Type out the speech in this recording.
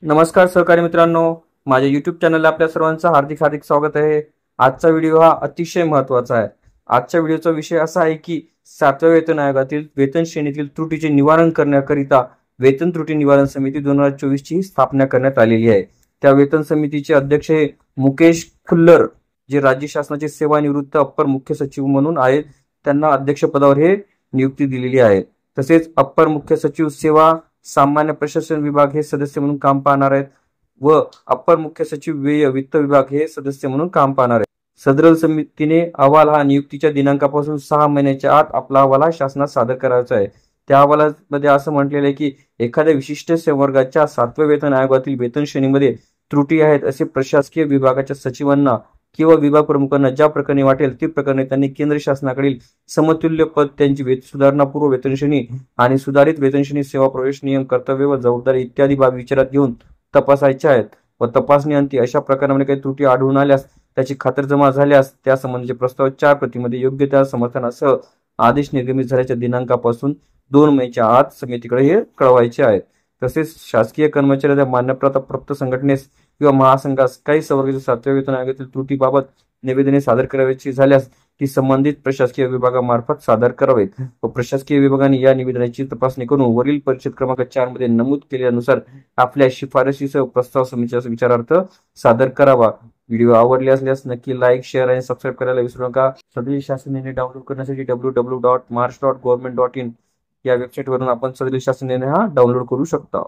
नमस्कार सहकारी मित्रांनो, माझ्या YouTube चॅनलला आपल्या सर्वांचं हार्दिक हार्दिक स्वागत आहे। आजचा व्हिडिओ हा अतिशय महत्त्वाचा आहे। आजच्या व्हिडिओचा विषय असा आहे की 7व्या वेतन आयोगातील वेतन श्रेणीतील त्रुटीचे निवारण करण्याकरिता वेतन त्रुटी निवारण समिती 2024 ची स्थापना करण्यात आलेली आहे। त्या वेतन समितीचे अध्यक्ष हे मुकेश खुल्लर, जे राज्य शासनाचे सेवानिवृत्त अप्पर मुख्य सचिव म्हणून आहेत। त्यांना अध्यक्ष पदावर हे नियुक्ती दिलेली आहे। तसेच अप्पर मुख्य सचिव सेवा सामान्य प्रशासन विभाग हे सदस्य म्हणून काम पाहणार आहेत व अप्पर मुख्य सचिव व्यय वित्त विभाग हे सदस्य म्हणून काम पाहणार आहेत। सदर समितीने अहवाल हा नियुक्तीच्या दिनांकापासून 6 महिन्याच्या आत आपला अहवाल शासनात सादर करायचा आहे। त्या अहवालामध्ये असं म्हटलेलं आहे की एखाद्या विशिष्ट संवर्गाच्या 7व्या वेतन आयोगातील वेतन श्रेणीमध्ये त्रुटी आहेत असे प्रशासकीय विभागाच्या सचिवांना किंवा विभाग प्रमुखांना ज्या प्रकरणी वाटेल ती प्रकरणे त्यांनी केंद्र शासनाकडील समतुल्य पद, त्यांची सुधारणा पूर्व वेतन श्रेणी आणि सुधारित वेतन श्रेणी, सेवा प्रवेश नियम, कर्तव्य व जबाबदारी इत्यादी बाबी विचारात घेऊन तपासायच्या आहेत व तपासणी अंती अशा प्रकारामध्ये काही त्रुटी आढळून आल्यास त्याची खातरजमा झाल्यास त्या संबंधीचे प्रस्ताव 4 प्रतीमध्ये योग्य त्या समर्थनासह आदेश निर्गमित झाल्याच्या दिनांकापासून 2 महिन्याच्या आत समितीकडे हे कळवायचे आहेत। तसेच शासकीय कर्मचाऱ्यांच्या मान्यताप्राप्त संघटनेस किंवा महासंघास काही संवर्गाच्या 7व्या वेतन आयोगातील त्रुटीबाबत निवेदने सादर करावयाची झाल्यास ती संबंधित प्रशासकीय विभागामार्फत सादर करावेत व प्रशासकीय विभागाने या निवेदनाची तपासणी करून वरील परिच्छेद क्रमांक 4 मध्ये नमूद केल्यानुसार आपल्या शिफारशीसह प्रस्ताव समितीच्या विचारार्थ सादर करावा। व्हिडिओ आवडले असल्यास नक्की लाईक, शेअर आणि सबस्क्राईब करायला विसरू नका। सदरील शासन निर्णय डाउनलोड करण्यासाठी www.march.government.in या वेबसाईटवरून आपण सदरील शासन निर्णय हा डाउनलोड करू शकता।